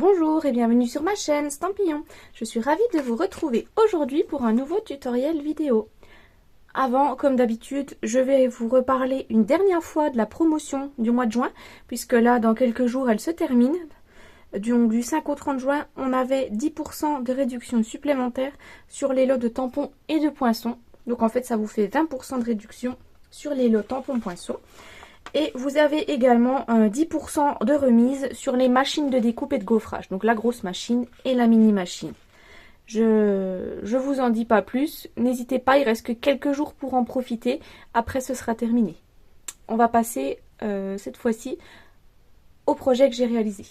Bonjour et bienvenue sur ma chaîne Stampillon. Je suis ravie de vous retrouver aujourd'hui pour un nouveau tutoriel vidéo. Avant, comme d'habitude, je vais vous reparler une dernière fois de la promotion du mois de juin, puisque là, dans quelques jours, elle se termine. Du 5 au 30 juin, on avait 10% de réduction supplémentaire sur les lots de tampons et de poinçons. Donc en fait, ça vous fait 20% de réduction sur les lots tampons poinçons. Et vous avez également 10% de remise sur les machines de découpe et de gaufrage. Donc la grosse machine et la mini machine. Je vous en dis pas plus. N'hésitez pas, il reste que quelques jours pour en profiter. Après, ce sera terminé. On va passer cette fois-ci au projet que j'ai réalisé.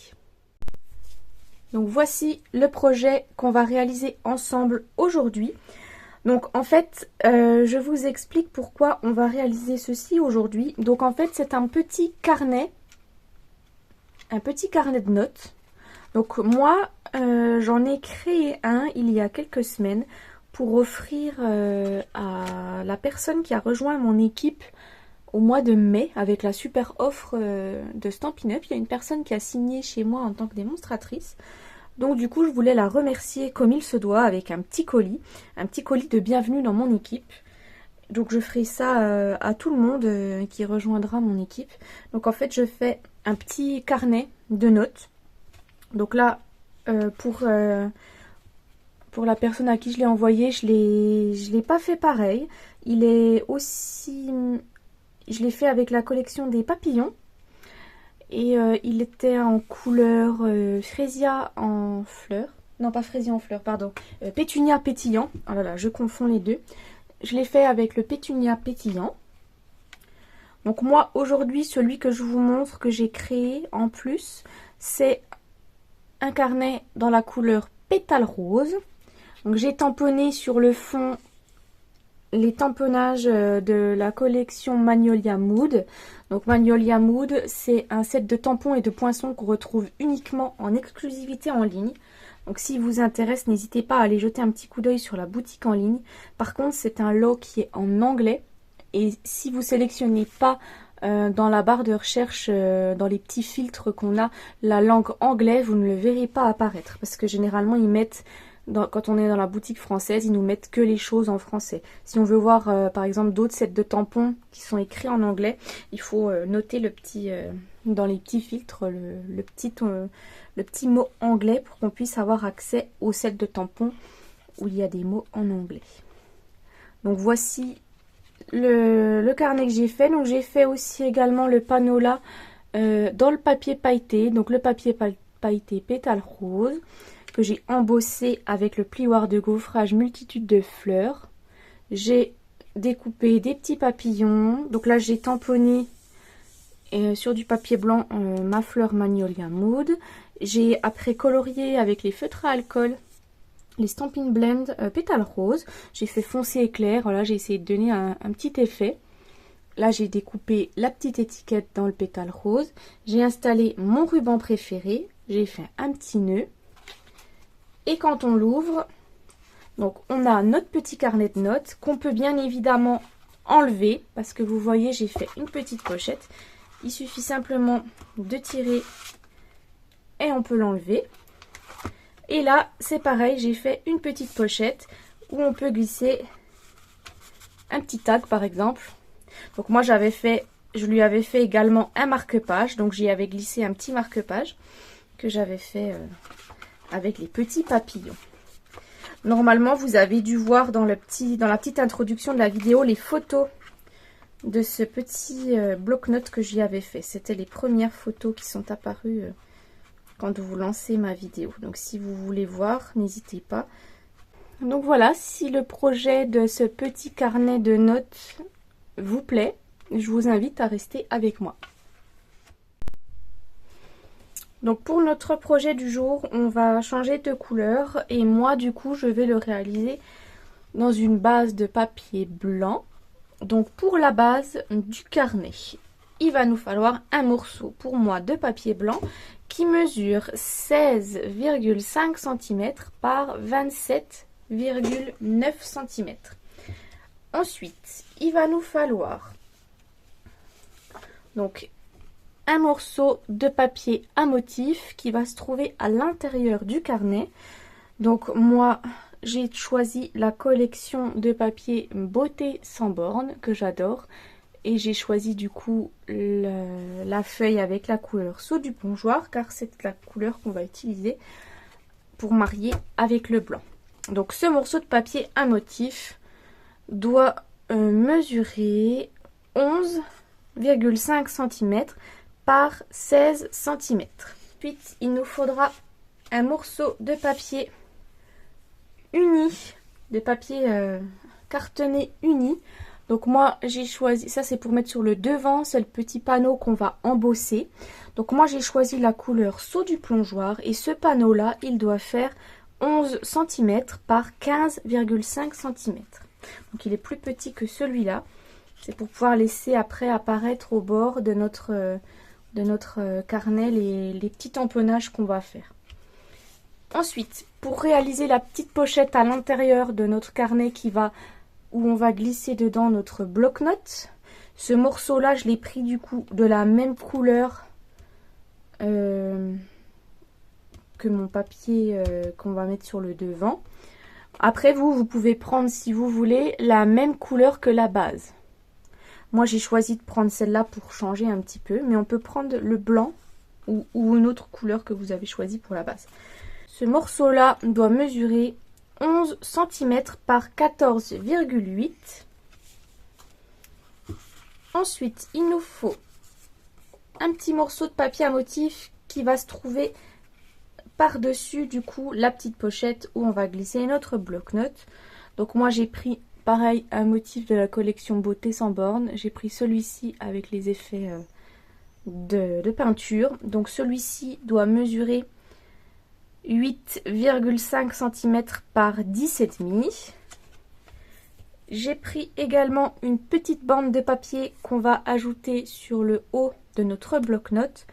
Donc voici le projet qu'on va réaliser ensemble aujourd'hui. Donc en fait, je vous explique pourquoi on va réaliser ceci aujourd'hui. Donc en fait, c'est un petit carnet de notes. Donc moi, j'en ai créé un il y a quelques semaines pour offrir à la personne qui a rejoint mon équipe au mois de mai avec la super offre de Stampin' Up. Il y a une personne qui a signé chez moi en tant que démonstratrice. Donc du coup, je voulais la remercier comme il se doit avec un petit colis de bienvenue dans mon équipe. Donc je ferai ça à tout le monde qui rejoindra mon équipe. Donc en fait, je fais un petit carnet de notes. Donc là, pour la personne à qui je l'ai envoyé, je l'ai pas fait pareil. Il est aussi... Je l'ai fait avec la collection des papillons. Et il était en couleur frésia en fleurs. Non, pas frésia en fleurs, pardon. Pétunia pétillant. Oh là là, je confonds les deux. Je l'ai fait avec le pétunia pétillant. Donc moi, aujourd'hui, celui que je vous montre, que j'ai créé en plus, c'est un carnet dans la couleur pétale rose. Donc j'ai tamponné sur le fond les tamponnages de la collection Magnolia Mood. Donc Magnolia Mood, c'est un set de tampons et de poinçons qu'on retrouve uniquement en exclusivité en ligne. Donc si vous intéresse, n'hésitez pas à aller jeter un petit coup d'œil sur la boutique en ligne. Par contre, c'est un lot qui est en anglais. Et si vous sélectionnez pas dans la barre de recherche, dans les petits filtres qu'on a, la langue anglais, vous ne le verrez pas apparaître. Parce que généralement, ils mettent... Quand on est dans la boutique française, ils nous mettent que les choses en français. Si on veut voir par exemple d'autres sets de tampons qui sont écrits en anglais, il faut noter le petit dans les petits filtres le petit mot anglais pour qu'on puisse avoir accès au set de tampons où il y a des mots en anglais. Donc voici le carnet que j'ai fait. Donc j'ai fait aussi également le panneau là dans le papier pailleté. Donc le papier pailleté pétale rose, que j'ai embossé avec le plioir de gaufrage multitude de fleurs. J'ai découpé des petits papillons. Donc là, j'ai tamponné sur du papier blanc ma fleur Magnolia Mood. J'ai après colorié avec les feutres à alcool les Stampin' Blend pétales rose. J'ai fait foncé éclair. Voilà, j'ai essayé de donner un petit effet. Là, j'ai découpé la petite étiquette dans le pétale rose. J'ai installé mon ruban préféré. J'ai fait un petit nœud. Et quand on l'ouvre, donc on a notre petit carnet de notes qu'on peut bien évidemment enlever. Parce que vous voyez, j'ai fait une petite pochette. Il suffit simplement de tirer et on peut l'enlever. Et là, c'est pareil, j'ai fait une petite pochette où on peut glisser un petit tag par exemple. Donc moi, je lui avais fait également un marque-page. Donc j'y avais glissé un petit marque-page que j'avais fait... avec les petits papillons. Normalement, vous avez dû voir dans la petite introduction de la vidéo les photos de ce petit bloc-notes que j'y avais fait. C'était les premières photos qui sont apparues quand vous lancez ma vidéo. Donc si vous voulez voir, n'hésitez pas. Donc voilà, si le projet de ce petit carnet de notes vous plaît, je vous invite à rester avec moi. Donc pour notre projet du jour, on va changer de couleur et moi du coup je vais le réaliser dans une base de papier blanc. Donc pour la base du carnet, il va nous falloir un morceau pour moi de papier blanc qui mesure 16,5 cm par 27,9 cm. Ensuite, il va nous falloir donc un morceau de papier à motif qui va se trouver à l'intérieur du carnet. Donc moi, j'ai choisi la collection de papier Beauté sans bornes que j'adore. Et j'ai choisi du coup la feuille avec la couleur Saut du plongeoir, car c'est la couleur qu'on va utiliser pour marier avec le blanc. Donc ce morceau de papier à motif doit mesurer 11,5 cm par 16 cm. Ensuite, il nous faudra un morceau de papier uni, de papier cartonné uni. Donc moi j'ai choisi, ça c'est pour mettre sur le devant, c'est le petit panneau qu'on va embosser. Donc moi j'ai choisi la couleur Saut du plongeoir et ce panneau là il doit faire 11 cm par 15,5 cm. Donc il est plus petit que celui-là. C'est pour pouvoir laisser après apparaître au bord de notre carnet les petits tamponnages qu'on va faire. Ensuite, pour réaliser la petite pochette à l'intérieur de notre carnet où on va glisser dedans notre bloc-notes, ce morceau-là, je l'ai pris du coup de la même couleur que mon papier qu'on va mettre sur le devant. Après, vous pouvez prendre, si vous voulez, la même couleur que la base. Moi, j'ai choisi de prendre celle-là pour changer un petit peu, mais on peut prendre le blanc ou une autre couleur que vous avez choisi pour la base. Ce morceau-là doit mesurer 11 cm par 14,8. Ensuite, il nous faut un petit morceau de papier à motif qui va se trouver par-dessus du coup la petite pochette où on va glisser notre bloc-notes. Donc moi j'ai pris pareil un motif de la collection Beauté sans bornes. J'ai pris celui-ci avec les effets de peinture. Donc celui-ci doit mesurer 8,5 cm par 10,5. J'ai pris également une petite bande de papier qu'on va ajouter sur le haut de notre bloc-notes.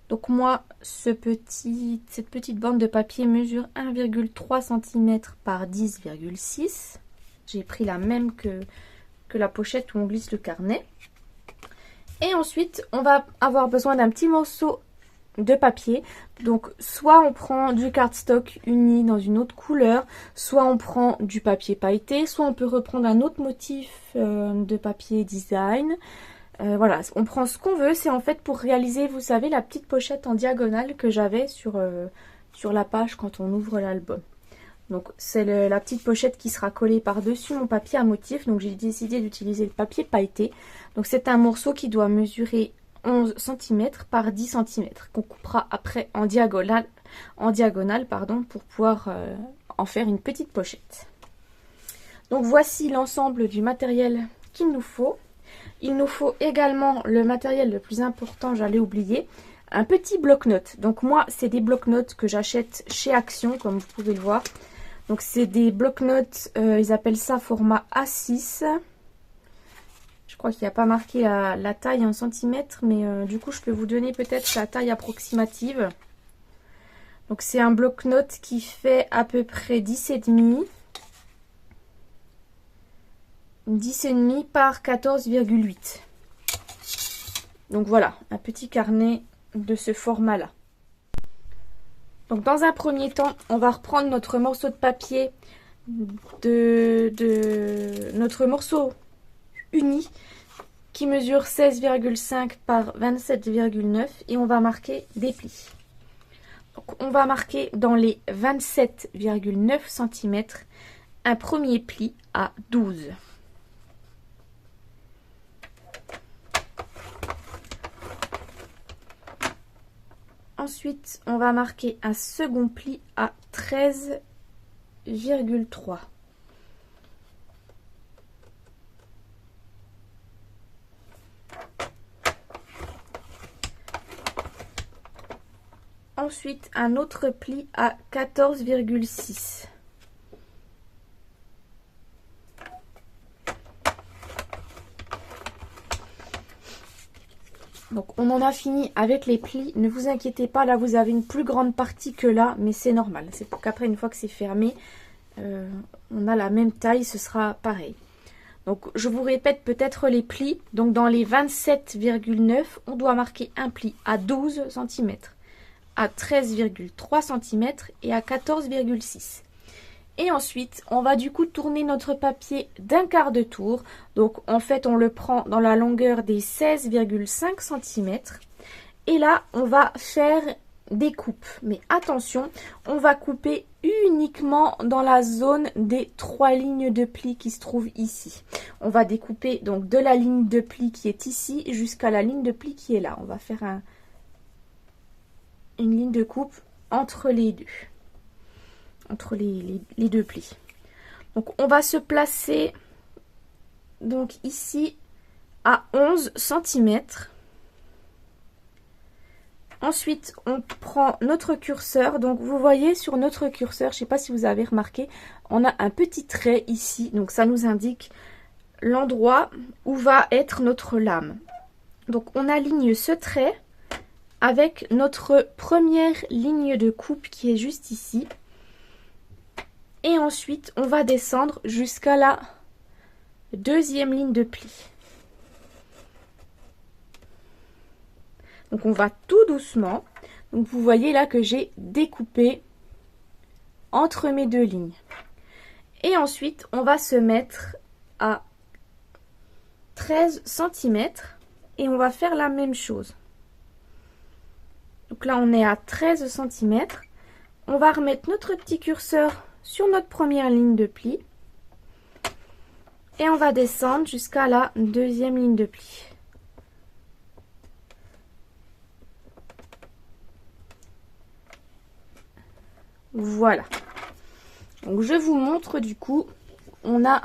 Donc moi, cette petite bande de papier mesure 1,3 cm par 10,6. J'ai pris la même que la pochette où on glisse le carnet. Et ensuite, on va avoir besoin d'un petit morceau de papier. Donc soit on prend du cardstock uni dans une autre couleur, soit on prend du papier pailleté, soit on peut reprendre un autre motif de papier design. Voilà, on prend ce qu'on veut. C'est en fait pour réaliser, vous savez, la petite pochette en diagonale que j'avais sur la page quand on ouvre l'album. Donc c'est la petite pochette qui sera collée par-dessus mon papier à motif. Donc j'ai décidé d'utiliser le papier pailleté. Donc c'est un morceau qui doit mesurer 11 cm par 10 cm qu'on coupera après en diagonale pour pouvoir en faire une petite pochette. Donc voici l'ensemble du matériel qu'il nous faut. Il nous faut également le matériel le plus important, j'allais oublier, un petit bloc-notes. Donc moi, c'est des bloc-notes que j'achète chez Action, comme vous pouvez le voir. Donc c'est des bloc-notes, ils appellent ça format A6. Je crois qu'il n'y a pas marqué la taille en centimètres, mais du coup, je peux vous donner peut-être la taille approximative. Donc c'est un bloc-notes qui fait à peu près 10,5. 10,5 par 14,8. Donc voilà, un petit carnet de ce format-là. Donc dans un premier temps, on va reprendre notre morceau de papier notre morceau uni qui mesure 16,5 par 27,9 et on va marquer des plis. Donc on va marquer dans les 27,9 cm un premier pli à 12. Ensuite, on va marquer un second pli à 13,3. Ensuite, un autre pli à 14,6. Donc on en a fini avec les plis, ne vous inquiétez pas, là vous avez une plus grande partie que là, mais c'est normal, c'est pour qu'après une fois que c'est fermé, on a la même taille, ce sera pareil. Donc je vous répète peut-être les plis. Donc dans les 27,9, on doit marquer un pli à 12 cm, à 13,3 cm et à 14,6. Et ensuite, on va du coup tourner notre papier d'un quart de tour. Donc en fait, on le prend dans la longueur des 16,5 cm. Et là, on va faire des coupes. Mais attention, on va couper uniquement dans la zone des 3 lignes de pli qui se trouvent ici. On va découper donc de la ligne de pli qui est ici jusqu'à la ligne de pli qui est là. On va faire une ligne de coupe entre les deux. Entre les deux plis. Donc on va se placer donc ici à 11 cm. Ensuite on prend notre curseur. Donc vous voyez sur notre curseur, je ne sais pas si vous avez remarqué, on a un petit trait ici. Donc ça nous indique l'endroit où va être notre lame. Donc on aligne ce trait avec notre première ligne de coupe qui est juste ici. Et ensuite, on va descendre jusqu'à la deuxième ligne de pli. Donc, on va tout doucement. Donc, vous voyez là que j'ai découpé entre mes deux lignes. Et ensuite, on va se mettre à 13 cm et on va faire la même chose. Donc là, on est à 13 cm. On va remettre notre petit curseur sur notre première ligne de pli et on va descendre jusqu'à la deuxième ligne de pli. Voilà. Donc je vous montre du coup, on a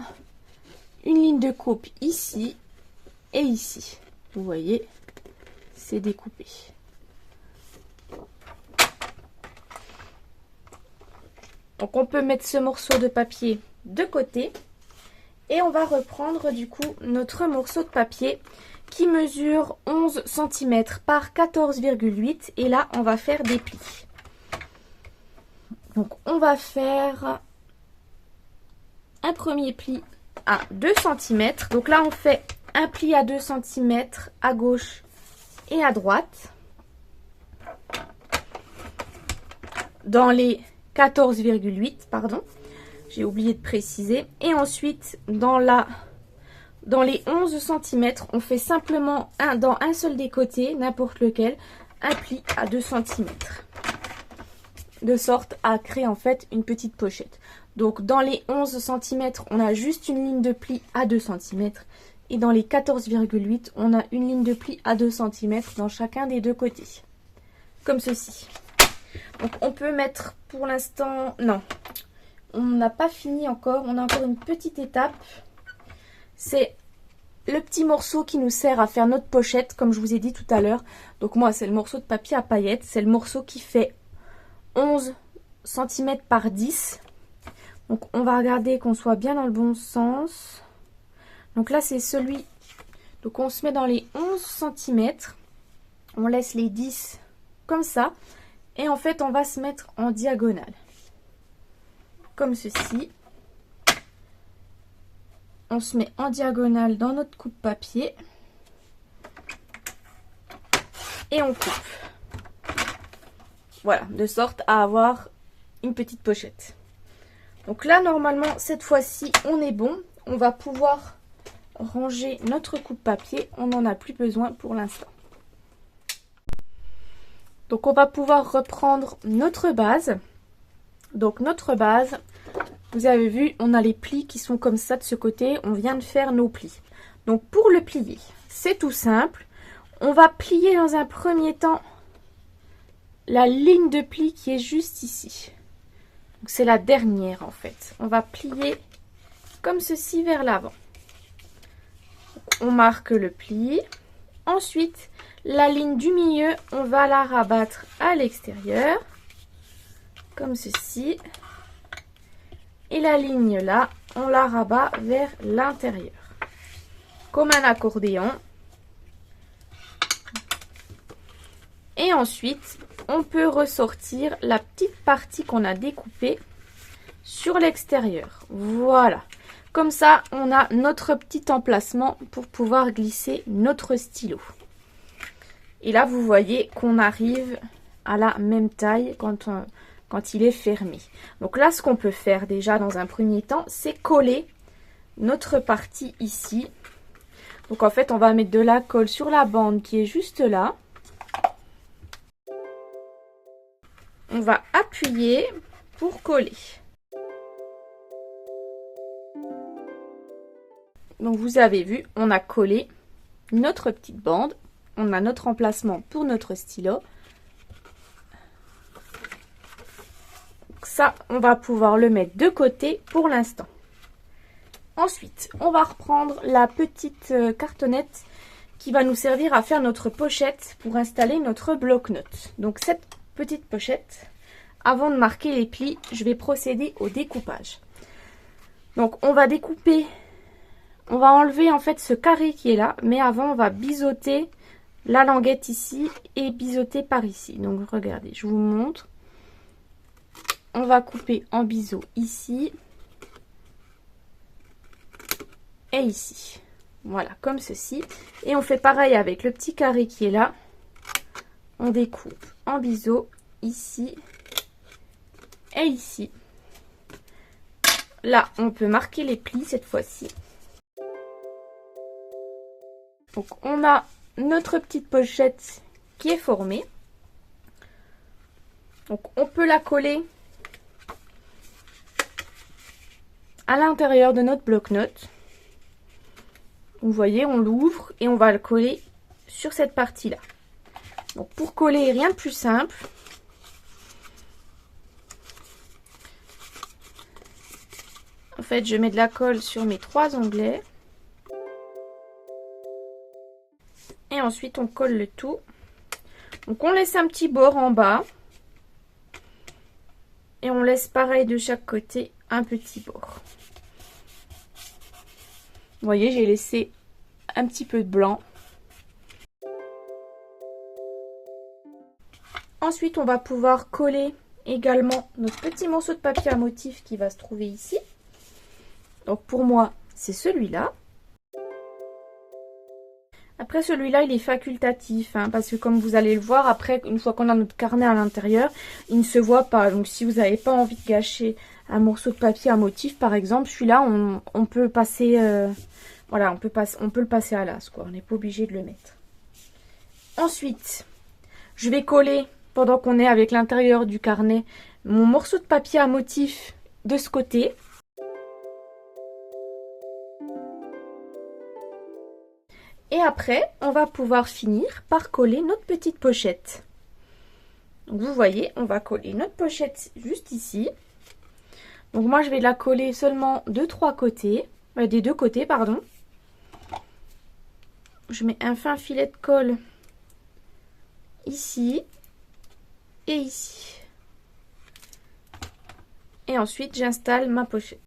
une ligne de coupe ici et ici. Vous voyez, c'est découpé. Donc on peut mettre ce morceau de papier de côté et on va reprendre du coup notre morceau de papier qui mesure 11 cm par 14,8 et là on va faire des plis. Donc on va faire un premier pli à 2 cm. Donc là on fait un pli à 2 cm à gauche et à droite. Dans les 14,8, pardon, j'ai oublié de préciser. Et ensuite, dans les 11 cm, on fait simplement dans un seul des côtés, n'importe lequel, un pli à 2 cm. De sorte à créer en fait une petite pochette. Donc dans les 11 cm, on a juste une ligne de pli à 2 cm. Et dans les 14,8, on a une ligne de pli à 2 cm dans chacun des deux côtés. Comme ceci. Donc on peut mettre pour l'instant, non, on n'a pas fini encore, on a encore une petite étape. C'est le petit morceau qui nous sert à faire notre pochette, comme je vous ai dit tout à l'heure. Donc moi c'est le morceau de papier à paillettes, c'est le morceau qui fait 11 cm par 10. Donc on va regarder qu'on soit bien dans le bon sens. Donc là c'est celui, donc on se met dans les 11 cm, on laisse les 10 comme ça. Et en fait, on va se mettre en diagonale. Comme ceci. On se met en diagonale dans notre coupe papier. Et on coupe. Voilà, de sorte à avoir une petite pochette. Donc là, normalement, cette fois-ci, on est bon. On va pouvoir ranger notre coupe papier. On n'en a plus besoin pour l'instant. Donc on va pouvoir reprendre notre base. Donc notre base, vous avez vu, on a les plis qui sont comme ça de ce côté. On vient de faire nos plis. Donc pour le plier, c'est tout simple. On va plier dans un premier temps la ligne de pli qui est juste ici. Donc c'est la dernière en fait. On va plier comme ceci vers l'avant. On marque le pli. Ensuite, la ligne du milieu, on va la rabattre à l'extérieur, comme ceci. Et la ligne là, on la rabat vers l'intérieur, comme un accordéon. Et ensuite, on peut ressortir la petite partie qu'on a découpée sur l'extérieur. Voilà. Comme ça, on a notre petit emplacement pour pouvoir glisser notre stylo. Et là, vous voyez qu'on arrive à la même taille quand il est fermé. Donc là, ce qu'on peut faire déjà dans un premier temps, c'est coller notre partie ici. Donc en fait, on va mettre de la colle sur la bande qui est juste là. On va appuyer pour coller. Donc vous avez vu, on a collé notre petite bande. On a notre emplacement pour notre stylo. Ça, on va pouvoir le mettre de côté pour l'instant. Ensuite, on va reprendre la petite cartonnette qui va nous servir à faire notre pochette pour installer notre bloc-notes. Donc cette petite pochette, avant de marquer les plis, je vais procéder au découpage. Donc on va découper, on va enlever en fait ce carré qui est là, mais avant on va biseauter la languette ici et biseauter par ici. Donc regardez, je vous montre. On va couper en biseau ici et ici. Voilà, comme ceci. Et on fait pareil avec le petit carré qui est là. On découpe en biseau ici et ici. Là, on peut marquer les plis cette fois-ci. Donc, on a notre petite pochette qui est formée. Donc, on peut la coller à l'intérieur de notre bloc-notes. Vous voyez, on l'ouvre et on va le coller sur cette partie-là. Donc, pour coller, rien de plus simple. En fait, je mets de la colle sur mes 3 onglets. Et ensuite, on colle le tout. Donc, on laisse un petit bord en bas. Et on laisse pareil de chaque côté un petit bord. Vous voyez, j'ai laissé un petit peu de blanc. Ensuite, on va pouvoir coller également notre petit morceau de papier à motif qui va se trouver ici. Donc pour moi, c'est celui-là. Après, celui-là, il est facultatif, hein, parce que comme vous allez le voir, après, une fois qu'on a notre carnet à l'intérieur, il ne se voit pas. Donc si vous n'avez pas envie de gâcher un morceau de papier à motif, par exemple, celui-là, on peut passer... voilà, on peut le passer à l'as, quoi. On n'est pas obligé de le mettre. Ensuite, je vais coller, pendant qu'on est avec l'intérieur du carnet, mon morceau de papier à motif de ce côté. Et après, on va pouvoir finir par coller notre petite pochette. Donc vous voyez, on va coller notre pochette juste ici. Donc moi, je vais la coller seulement des 2 côtés, pardon. Je mets un fin filet de colle ici et ici. Et ensuite, j'installe ma pochette.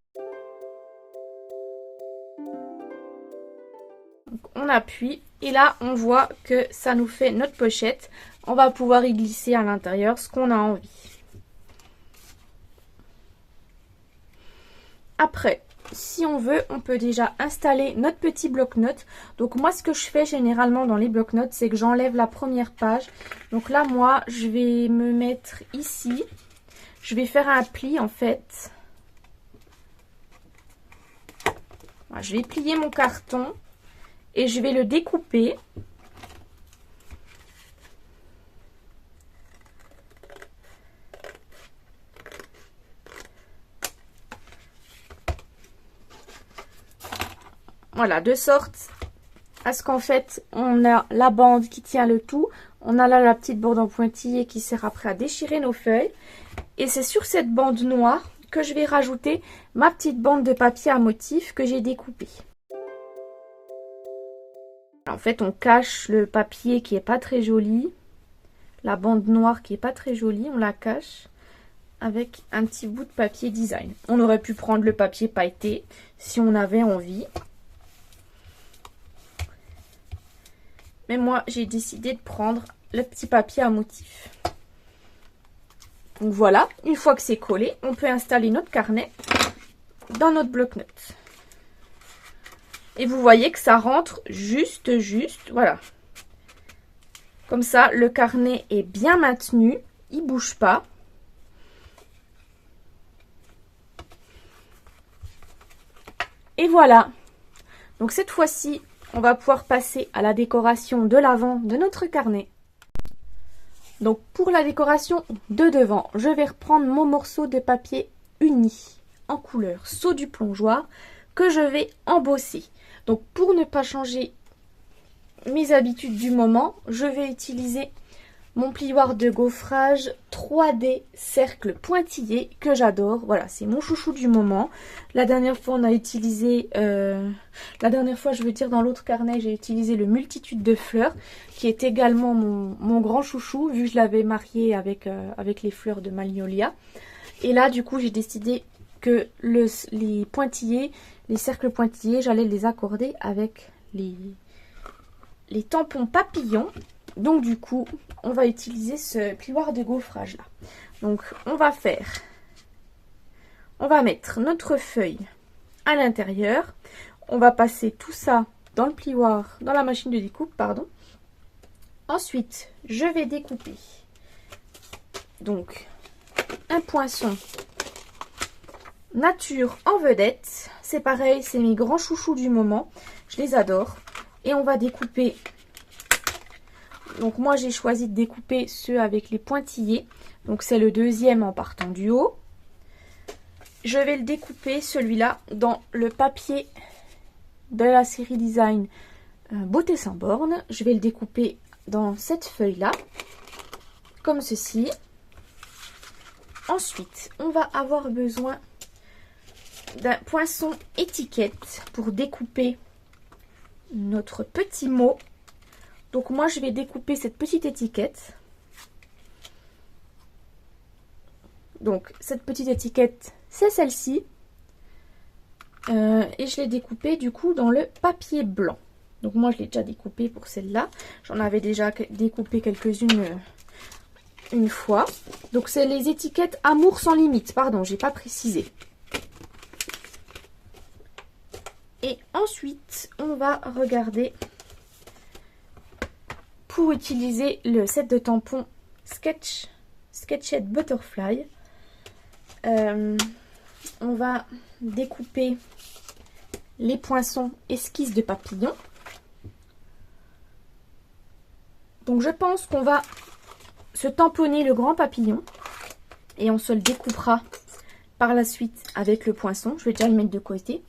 Donc, on appuie et là, on voit que ça nous fait notre pochette. On va pouvoir y glisser à l'intérieur ce qu'on a envie. Après, si on veut, on peut déjà installer notre petit bloc-notes. Donc moi, ce que je fais généralement dans les bloc-notes, c'est que j'enlève la première page. Donc là, moi, je vais me mettre ici. Je vais faire un pli en fait. Voilà, je vais plier mon carton et je vais le découper. Voilà, de sorte à ce qu'en fait, on a la bande qui tient le tout. On a là la petite bande en pointillé qui sert après à déchirer nos feuilles. Et c'est sur cette bande noire que je vais rajouter ma petite bande de papier à motif que j'ai découpée. En fait, on cache le papier qui est pas très joli. La bande noire qui est pas très jolie, on la cache avec un petit bout de papier design. On aurait pu prendre le papier pailleté si on avait envie. Mais moi, j'ai décidé de prendre le petit papier à motif. Donc voilà, une fois que c'est collé, on peut installer notre carnet dans notre bloc-notes. Et vous voyez que ça rentre juste, voilà. Comme ça, le carnet est bien maintenu, il ne bouge pas. Et voilà. Donc cette fois-ci, on va pouvoir passer à la décoration de l'avant de notre carnet. Donc pour la décoration de devant, je vais reprendre mon morceau de papier uni en couleur saut du plongeoir que je vais embosser. Donc pour ne pas changer mes habitudes du moment, je vais utiliser mon plioir de gaufrage 3D cercle pointillé que j'adore. Voilà, c'est mon chouchou du moment. La dernière fois, on a utilisé... je veux dire, dans l'autre carnet, j'ai utilisé le multitude de fleurs, qui est également mon grand chouchou, vu que je l'avais marié avec les fleurs de Magnolia. Et là, du coup, j'ai décidé que les pointillés, les cercles pointillés, j'allais les accorder avec les tampons papillons. Donc du coup, on va utiliser ce plioir de gaufrage là. Donc on va mettre notre feuille à l'intérieur. On va passer tout ça dans le plioir, dans la machine de découpe, pardon. Ensuite, je vais découper donc un poinçon nature en vedette. C'est pareil, c'est mes grands chouchous du moment. Je les adore. Et on va découper... Donc moi j'ai choisi de découper ceux avec les pointillés. Donc c'est le deuxième en partant du haut. Je vais le découper celui-là dans le papier de la série design Beauté sans borne. Je vais le découper dans cette feuille-là, comme ceci. Ensuite, on va avoir besoin d'un poinçon étiquette pour découper notre petit mot. Donc moi je vais découper cette petite étiquette. Donc cette petite étiquette, c'est celle-ci. Et je l'ai découpée du coup dans le papier blanc. Donc moi je l'ai déjà découpée pour celle-là. J'en avais déjà découpé quelques-unes une fois. Donc c'est les étiquettes Amour sans limite. Pardon, j'ai pas précisé. Et ensuite, on va regarder... Pour utiliser le set de tampons Sketched Butterfly, on va découper les poinçons esquisses de papillons. Donc je pense qu'on va se tamponner le grand papillon et on se le découpera par la suite avec le poinçon. Je vais déjà le mettre de côté.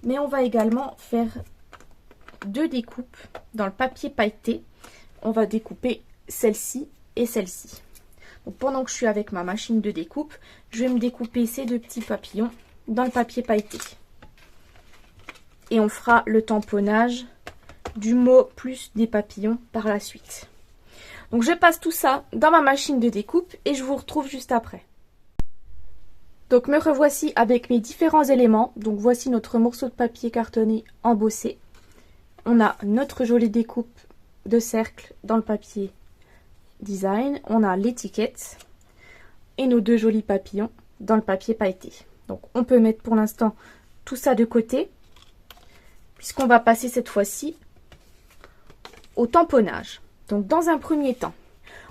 Mais on va également faire deux découpes dans le papier pailleté. On va découper celle-ci et celle-ci. Donc pendant que je suis avec ma machine de découpe, je vais me découper ces deux petits papillons dans le papier pailleté. Et on fera le tamponnage du mot plus des papillons par la suite. Donc je passe tout ça dans ma machine de découpe et je vous retrouve juste après. Donc me revoici avec mes différents éléments. Donc voici notre morceau de papier cartonné embossé. On a notre jolie découpe de cercle dans le papier design. On a l'étiquette et nos deux jolis papillons dans le papier pailleté. Donc on peut mettre pour l'instant tout ça de côté puisqu'on va passer cette fois-ci au tamponnage. Donc dans un premier temps,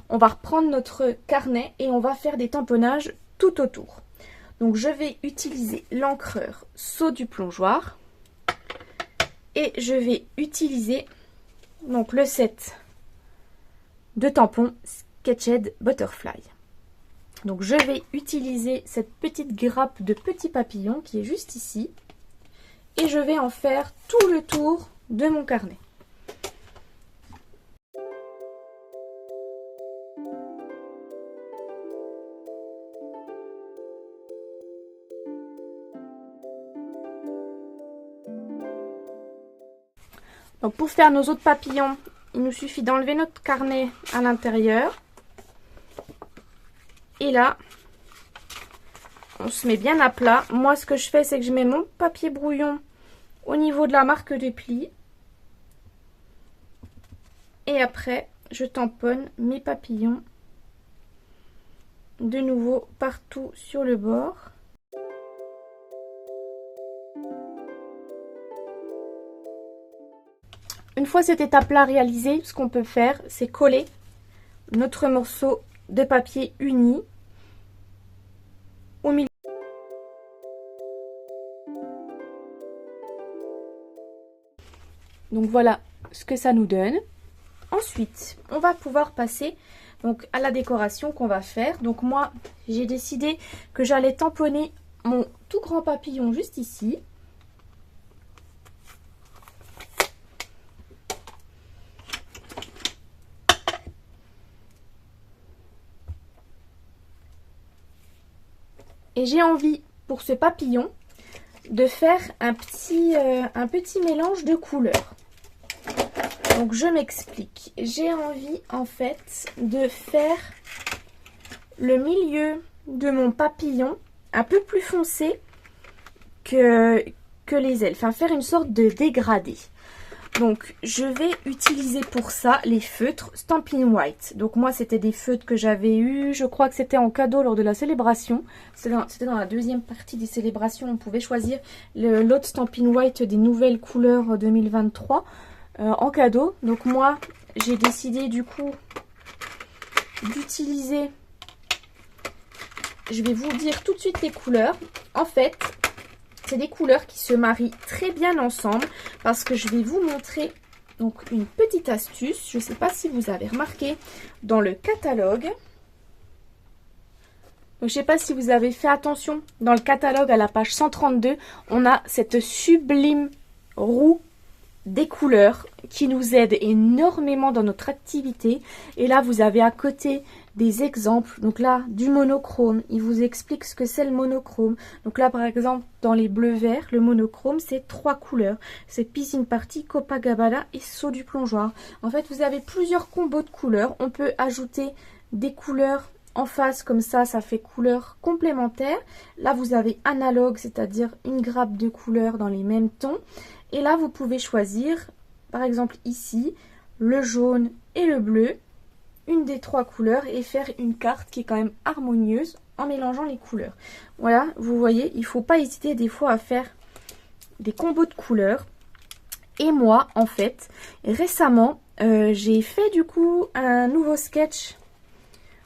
on va reprendre notre carnet et on va faire des tamponnages tout autour. Donc je vais utiliser l'encreur saut du plongeoir et je vais utiliser donc le set de tampons Sketched Butterfly. Donc je vais utiliser cette petite grappe de petits papillons qui est juste ici et je vais en faire tout le tour de mon carnet. Donc pour faire nos autres papillons, il nous suffit d'enlever notre carnet à l'intérieur. Et là, on se met bien à plat. Moi, ce que je fais, c'est que je mets mon papier brouillon au niveau de la marque de pli. Et après, je tamponne mes papillons de nouveau partout sur le bord. Une fois cette étape-là réalisée, ce qu'on peut faire, c'est coller notre morceau de papier uni au milieu. Donc voilà ce que ça nous donne. Ensuite, on va pouvoir passer donc à la décoration qu'on va faire. Donc moi, j'ai décidé que j'allais tamponner mon tout grand papillon juste ici. Et j'ai envie, pour ce papillon, de faire un petit mélange de couleurs. Donc je m'explique. J'ai envie en fait de faire le milieu de mon papillon un peu plus foncé que les ailes. Enfin faire une sorte de dégradé. Donc je vais utiliser pour ça les feutres Stampin' White. Donc moi c'était des feutres que j'avais eu, je crois que c'était en cadeau lors de la célébration. C'était dans la deuxième partie des célébrations, on pouvait choisir l'autre Stampin' White des nouvelles couleurs 2023 en cadeau. Donc moi j'ai décidé du coup d'utiliser, je vais vous dire tout de suite les couleurs. En fait c'est des couleurs qui se marient très bien ensemble parce que je vais vous montrer donc une petite astuce. Je ne sais pas si vous avez remarqué dans le catalogue. Donc, je ne sais pas si vous avez fait attention. Dans le catalogue à la page 132, on a cette sublime roue des couleurs qui nous aide énormément dans notre activité. Et là, vous avez à côté des exemples. Donc là, du monochrome. Il vous explique ce que c'est le monochrome. Donc là, par exemple, dans les bleus verts, le monochrome, c'est 3 couleurs. C'est Piscine Party, Copacabana et Saut du plongeoir. En fait, vous avez plusieurs combos de couleurs. On peut ajouter des couleurs en face, comme ça fait couleurs complémentaires. Là, vous avez analogue, c'est-à-dire une grappe de couleurs dans les mêmes tons. Et là, vous pouvez choisir, par exemple ici, le jaune et le bleu, une des 3 couleurs, et faire une carte qui est quand même harmonieuse en mélangeant les couleurs. Voilà, vous voyez, il ne faut pas hésiter des fois à faire des combos de couleurs. Et moi, en fait, récemment, j'ai fait du coup un nouveau sketch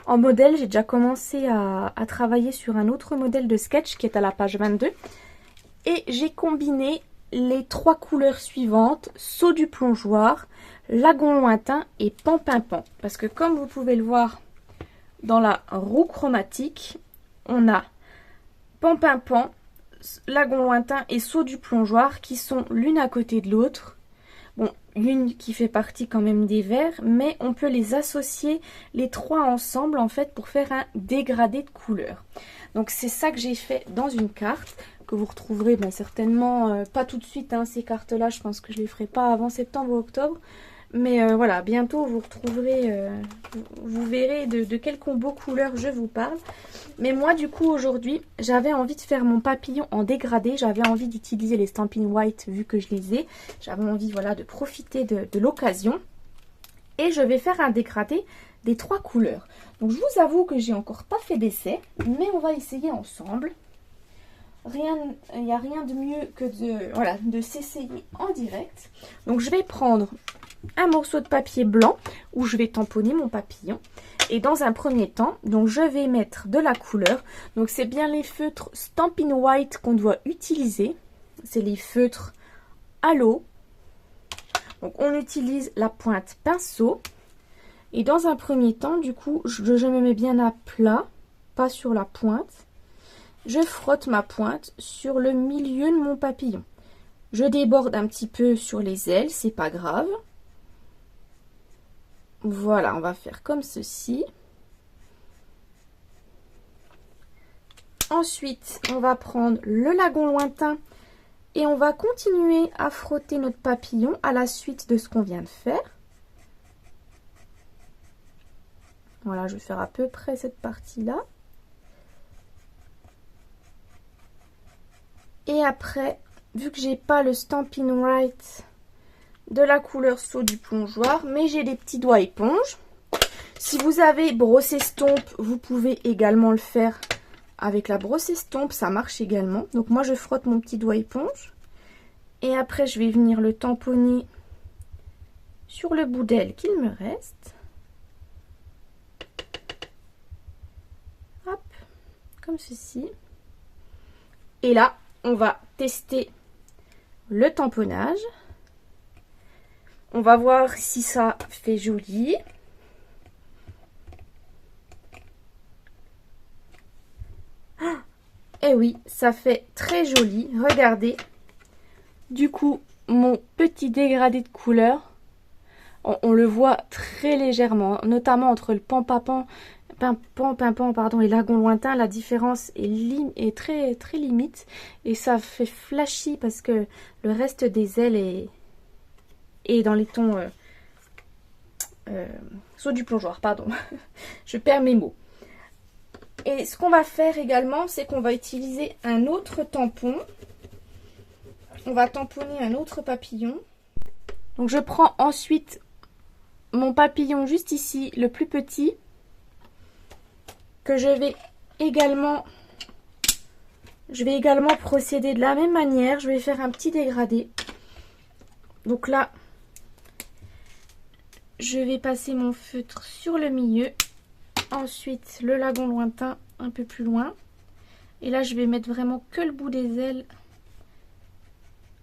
en modèle. J'ai déjà commencé à travailler sur un autre modèle de sketch qui est à la page 22. Et j'ai combiné les 3 couleurs suivantes, Saut du plongeoir, Lagon lointain et Pan-Pin-Pan. Parce que comme vous pouvez le voir dans la roue chromatique, on a Pan-Pin-Pan, Lagon lointain et Saut du plongeoir qui sont l'une à côté de l'autre. Bon, l'une qui fait partie quand même des verts, mais on peut les associer les 3 ensemble en fait pour faire un dégradé de couleurs. Donc c'est ça que j'ai fait dans une carte que vous retrouverez certainement pas tout de suite, hein, ces cartes là je pense que je les ferai pas avant septembre ou octobre, mais voilà, bientôt vous retrouverez, vous verrez de quel combo couleur je vous parle. Mais moi du coup aujourd'hui j'avais envie de faire mon papillon en dégradé, j'avais envie d'utiliser les Stampin' White vu que je les ai, j'avais envie voilà de profiter de l'occasion, et je vais faire un dégradé des 3 couleurs. Donc je vous avoue que j'ai encore pas fait d'essai, mais on va essayer ensemble. Il n'y a rien de mieux que de s'essayer en direct. Donc je vais prendre un morceau de papier blanc où je vais tamponner mon papillon. Et dans un premier temps, donc je vais mettre de la couleur. Donc c'est bien les feutres Stampin' White qu'on doit utiliser. C'est les feutres à l'eau. Donc on utilise la pointe pinceau. Et dans un premier temps, du coup, je me mets bien à plat, pas sur la pointe. Je frotte ma pointe sur le milieu de mon papillon. Je déborde un petit peu sur les ailes, c'est pas grave. Voilà, on va faire comme ceci. Ensuite, on va prendre le lagon lointain et on va continuer à frotter notre papillon à la suite de ce qu'on vient de faire. Voilà, je vais faire à peu près cette partie-là. Et après, vu que j'ai pas le Stampin' White de la couleur Saut du plongeoir, mais j'ai des petits doigts éponge. Si vous avez brosse estompe, vous pouvez également le faire avec la brosse estompe, ça marche également. Donc moi je frotte mon petit doigt éponge. Et après je vais venir le tamponner sur le bout d'aile qu'il me reste. Hop, comme ceci. Et là, on va tester le tamponnage. On va voir si ça fait joli. Et oui, ça fait très joli. Regardez. Du coup, mon petit dégradé de couleur, on le voit très légèrement, notamment entre le pimpant, pardon, et lagon lointain. La différence est très, très limite. Et ça fait flashy parce que le reste des ailes est dans les tons saut du plongeoir, pardon. Je perds mes mots. Et ce qu'on va faire également, c'est qu'on va utiliser un autre tampon. On va tamponner un autre papillon. Donc je prends ensuite mon papillon juste ici, le plus petit, que je vais également procéder de la même manière. Je vais faire un petit dégradé. Donc là, je vais passer mon feutre sur le milieu. Ensuite, le lagon lointain un peu plus loin. Et là, je vais mettre vraiment que le bout des ailes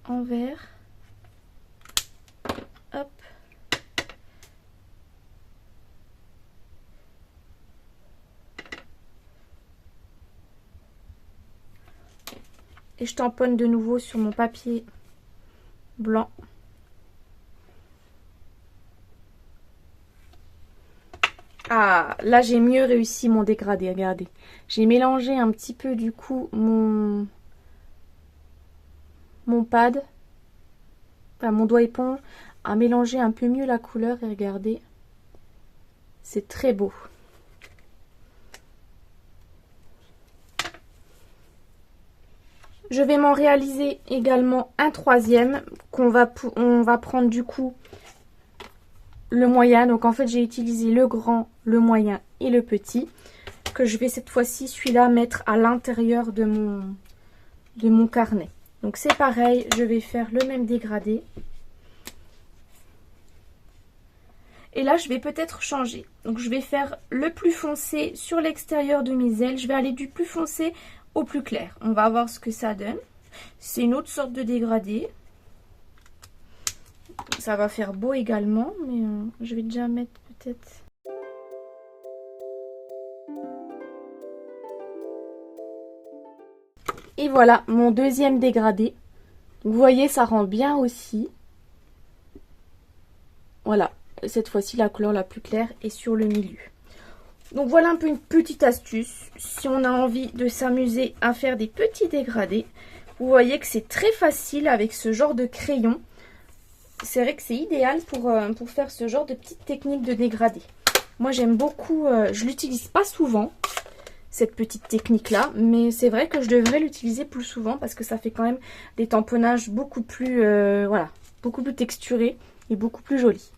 en vert. Hop. Et je tamponne de nouveau sur mon papier blanc. Ah, là j'ai mieux réussi mon dégradé, regardez. J'ai mélangé un petit peu du coup mon pad, enfin mon doigt éponge, a mélangé un peu mieux la couleur et regardez, c'est très beau. Je vais m'en réaliser également un troisième on va prendre du coup le moyen. Donc en fait j'ai utilisé le grand, le moyen et le petit, que je vais cette fois-ci celui-là mettre à l'intérieur de mon carnet. Donc c'est pareil, je vais faire le même dégradé. Et là je vais peut-être changer. Donc je vais faire le plus foncé sur l'extérieur de mes ailes. Je vais aller du plus foncé au plus clair. On va voir ce que ça donne. C'est une autre sorte de dégradé. Ça va faire beau également, mais je vais déjà mettre peut-être... Et voilà mon deuxième dégradé. Vous voyez, ça rend bien aussi. Voilà, cette fois-ci la couleur la plus claire est sur le milieu. Donc voilà un peu une petite astuce. Si on a envie de s'amuser à faire des petits dégradés, vous voyez que c'est très facile avec ce genre de crayon. C'est vrai que c'est idéal pour faire ce genre de petites techniques de dégradé. Moi j'aime beaucoup, je l'utilise pas souvent, cette petite technique là, mais c'est vrai que je devrais l'utiliser plus souvent parce que ça fait quand même des tamponnages beaucoup plus, voilà, beaucoup plus texturés et beaucoup plus jolis.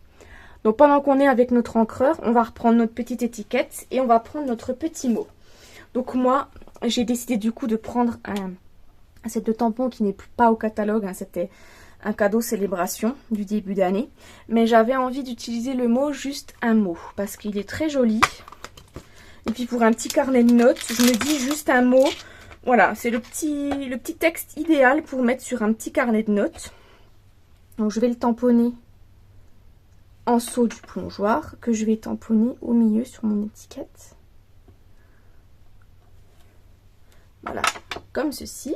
Donc pendant qu'on est avec notre encreur, on va reprendre notre petite étiquette et on va prendre notre petit mot. Donc moi j'ai décidé du coup de prendre un set de tampons qui n'est pas au catalogue, hein, c'était un cadeau célébration du début d'année. Mais j'avais envie d'utiliser le mot juste un mot parce qu'il est très joli. Et puis pour un petit carnet de notes, je me dis juste un mot. Voilà, c'est le petit texte idéal pour mettre sur un petit carnet de notes. Donc je vais le tamponner en saut du plongeoir que je vais tamponner au milieu sur mon étiquette. Voilà, comme ceci.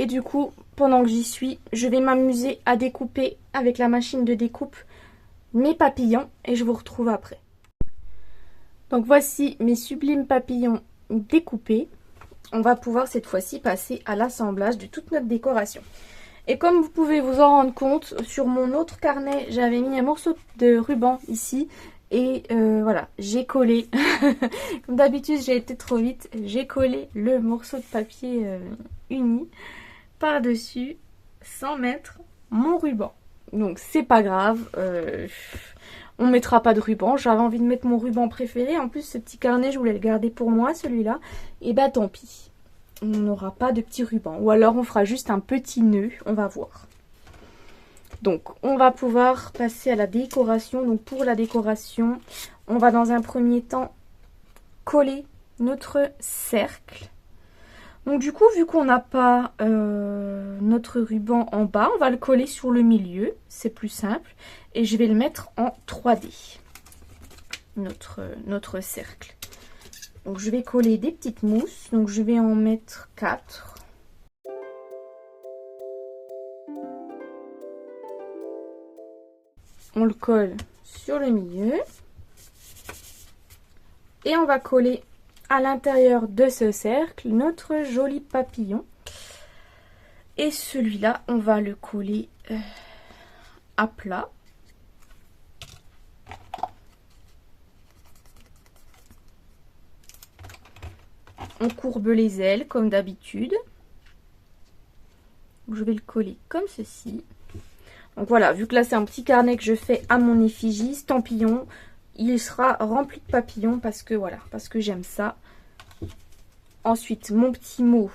Et du coup, pendant que j'y suis, je vais m'amuser à découper avec la machine de découpe mes papillons et je vous retrouve après. Donc voici mes sublimes papillons découpés. On va pouvoir cette fois-ci passer à l'assemblage de toute notre décoration. Et comme vous pouvez vous en rendre compte, sur mon autre carnet, j'avais mis un morceau de ruban ici. Et voilà, j'ai collé, comme d'habitude j'ai été trop vite, j'ai collé le morceau de papier uni par-dessus sans mettre mon ruban. Donc c'est pas grave, on mettra pas de ruban. J'avais envie de mettre mon ruban préféré. En plus ce petit carnet je voulais le garder pour moi celui-là. Et bah tant pis, on n'aura pas de petit ruban. Ou alors on fera juste un petit nœud, on va voir. Donc on va pouvoir passer à la décoration. Donc pour la décoration, on va dans un premier temps coller notre cercle. Donc du coup, vu qu'on n'a pas notre ruban en bas, on va le coller sur le milieu, c'est plus simple. Et je vais le mettre en 3D, notre cercle. Donc je vais coller des petites mousses, donc je vais en mettre 4. On le colle sur le milieu. Et on va coller à l'intérieur de ce cercle notre joli papillon. Et celui-là, on va le coller à plat. On courbe les ailes comme d'habitude. Je vais le coller comme ceci. Donc voilà, vu que là c'est un petit carnet que je fais à mon effigie, Stampillon, il sera rempli de papillons parce que voilà, parce que j'aime ça. Ensuite, mon petit mot,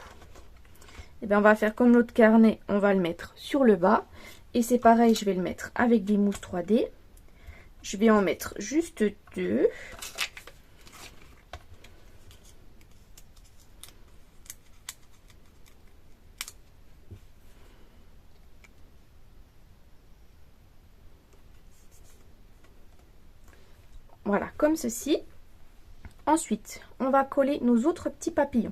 eh bien, on va faire comme l'autre carnet, on va le mettre sur le bas. Et c'est pareil, je vais le mettre avec des mousses 3D. Je vais en mettre juste 2. Voilà, comme ceci. Ensuite, on va coller nos autres petits papillons.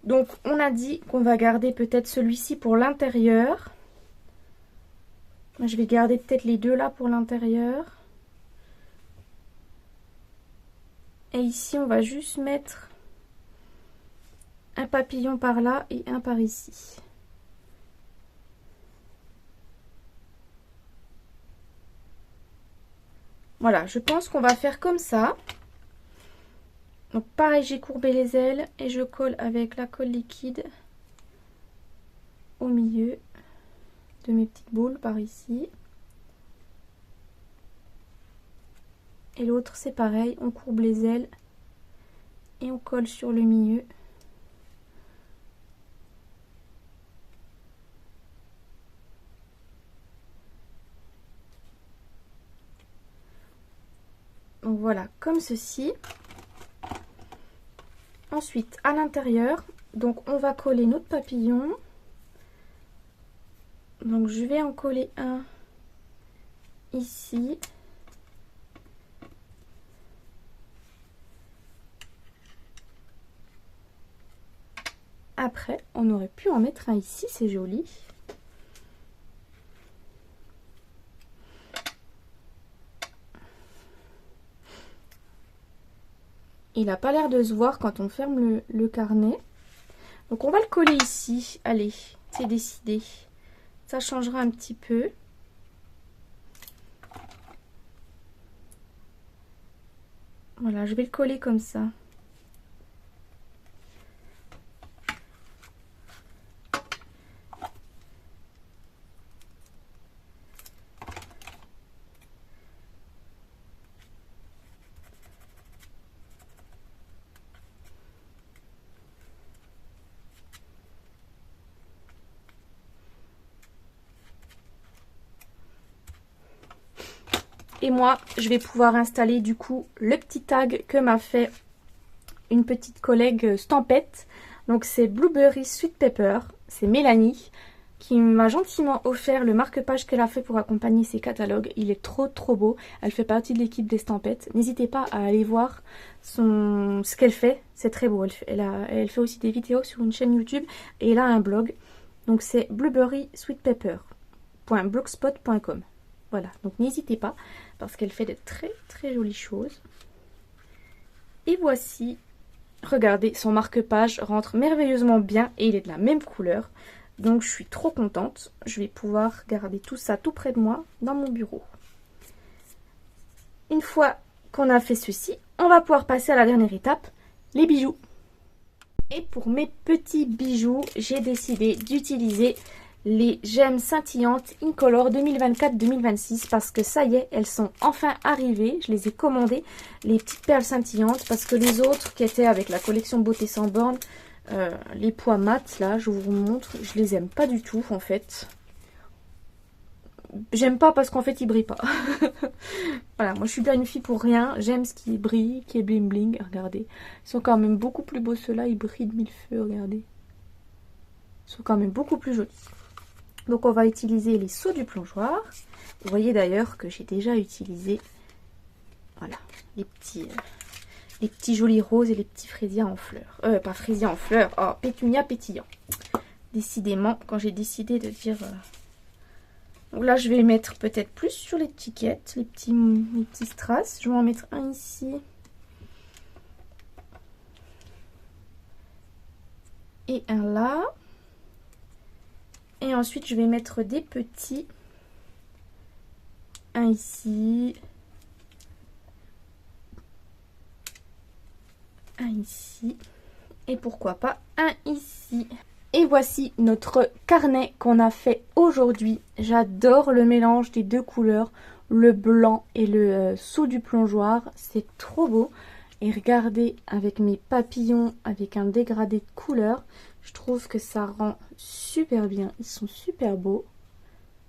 Donc, on a dit qu'on va garder peut-être celui-ci pour l'intérieur. Je vais garder peut-être les deux là pour l'intérieur. Et ici, on va juste mettre un papillon par là et un par ici. Voilà, je pense qu'on va faire comme ça. Donc pareil, j'ai courbé les ailes et je colle avec la colle liquide au milieu de mes petites boules par ici. Et l'autre c'est pareil, on courbe les ailes et on colle sur le milieu. Donc voilà, comme ceci. Ensuite, à l'intérieur, donc on va coller notre papillon. Donc je vais en coller un ici. Après, on aurait pu en mettre un ici, c'est joli. Il n'a pas l'air de se voir quand on ferme le carnet. Donc on va le coller ici. Allez, c'est décidé. Ça changera un petit peu. Voilà, je vais le coller comme ça. Et moi, je vais pouvoir installer du coup le petit tag que m'a fait une petite collègue Stampette. Donc c'est Blueberry Sweet Pepper, c'est Mélanie qui m'a gentiment offert le marque-page qu'elle a fait pour accompagner ses catalogues. Il est trop beau, elle fait partie de l'équipe des Stampettes. N'hésitez pas à aller voir ce qu'elle fait, c'est très beau. Elle fait aussi des vidéos sur une chaîne YouTube et elle a un blog. Donc c'est blueberrysweetpepper.blogspot.com. Voilà, donc n'hésitez pas parce qu'elle fait de très jolies choses. Et voici, regardez, son marque-page rentre merveilleusement bien et il est de la même couleur. Donc je suis trop contente, je vais pouvoir garder tout ça tout près de moi dans mon bureau. Une fois qu'on a fait ceci, on va pouvoir passer à la dernière étape, les bijoux. Et pour mes petits bijoux, j'ai décidé d'utiliser les gemmes scintillantes Incolor 2024-2026 parce que ça y est, elles sont enfin arrivées. Je les ai commandées, les petites perles scintillantes, parce que les autres qui étaient avec la collection Beauté sans borne, les pois mat, là, je vous montre, je les aime pas du tout en fait. J'aime pas parce qu'en fait ils brillent pas. Voilà, moi je suis bien une fille pour rien. J'aime ce qui brille, qui est bling bling. Regardez, ils sont quand même beaucoup plus beaux ceux-là. Ils brillent de mille feux, regardez. Ils sont quand même beaucoup plus jolis. Donc on va utiliser les seaux du plongeoir. Vous voyez d'ailleurs que j'ai déjà utilisé, voilà, les petits jolis roses et les petits fraisiers en fleurs. Pas fraisiers en fleurs, oh, pétunia pétillant. Décidément, quand j'ai décidé de dire... Donc là, je vais mettre peut-être plus sur l'étiquette, les petits strass. Je vais en mettre un ici. Et un là. Et ensuite, je vais mettre des petits. Un ici. Un ici. Et pourquoi pas un ici. Et voici notre carnet qu'on a fait aujourd'hui. J'adore le mélange des deux couleurs, le blanc et le seau du plongeoir. C'est trop beau. Et regardez, avec mes papillons, avec un dégradé de couleurs, je trouve que ça rend super bien. Ils sont super beaux.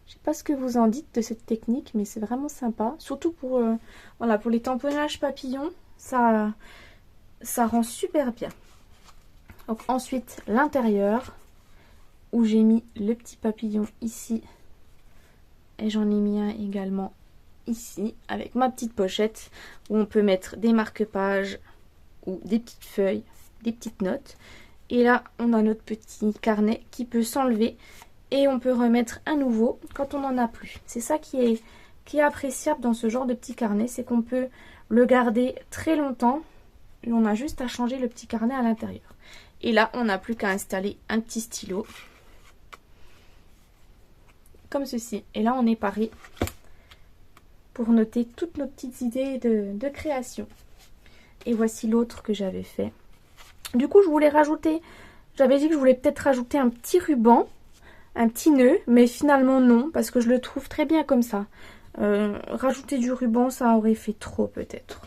Je sais pas ce que vous en dites de cette technique, mais c'est vraiment sympa. Surtout pour, voilà, pour les tamponnages papillons, ça rend super bien. Donc ensuite l'intérieur où j'ai mis le petit papillon ici et j'en ai mis un également ici avec ma petite pochette où on peut mettre des marque-pages ou des petites feuilles, des petites notes. Et là on a notre petit carnet qui peut s'enlever et on peut remettre un nouveau quand on n'en a plus. C'est ça qui est appréciable dans ce genre de petit carnet, c'est qu'on peut le garder très longtemps et on a juste à changer le petit carnet à l'intérieur. Et là, on n'a plus qu'à installer un petit stylo. Comme ceci. Et là, on est paré pour noter toutes nos petites idées de création. Et voici l'autre que j'avais fait. Du coup, je voulais rajouter... J'avais dit que je voulais peut-être rajouter un petit ruban, un petit nœud. Mais finalement, non, parce que je le trouve très bien comme ça. Rajouter du ruban, ça aurait fait trop peut-être.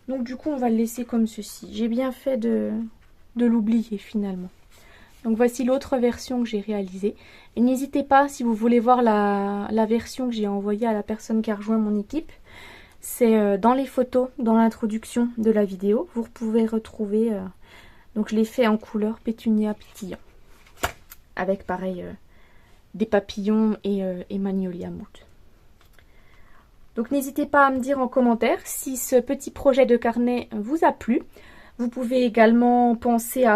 Donc du coup, on va le laisser comme ceci. J'ai bien fait de l'oublier finalement. Donc voici l'autre version que j'ai réalisée. Et n'hésitez pas, si vous voulez voir la version que j'ai envoyée à la personne qui a rejoint mon équipe, c'est dans les photos, dans l'introduction de la vidéo. Vous pouvez retrouver, donc je l'ai fait en couleur pétunia pétillant. Avec pareil, des papillons et magnolia mood. Donc n'hésitez pas à me dire en commentaire si ce petit projet de carnet vous a plu. Vous pouvez également penser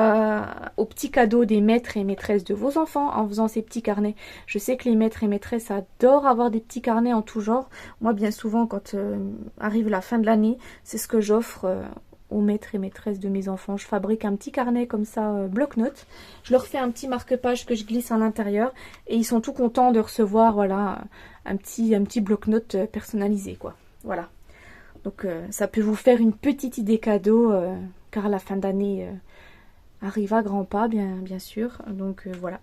aux petits cadeaux des maîtres et maîtresses de vos enfants en faisant ces petits carnets. Je sais que les maîtres et maîtresses adorent avoir des petits carnets en tout genre. Moi, bien souvent, quand arrive la fin de l'année, c'est ce que j'offre aux maîtres et maîtresses de mes enfants. Je fabrique un petit carnet comme ça, bloc-notes. Je leur fais un petit marque-page que je glisse à l'intérieur et ils sont tout contents de recevoir, voilà, un petit bloc-notes personnalisé, quoi. Voilà. Donc ça peut vous faire une petite idée cadeau, car la fin d'année arrive à grands pas, bien sûr. Donc voilà.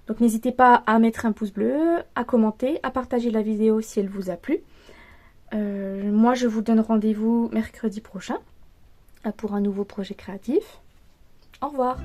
Donc n'hésitez pas à mettre un pouce bleu, à commenter, à partager la vidéo si elle vous a plu. Moi je vous donne rendez-vous mercredi prochain pour un nouveau projet créatif. Au revoir.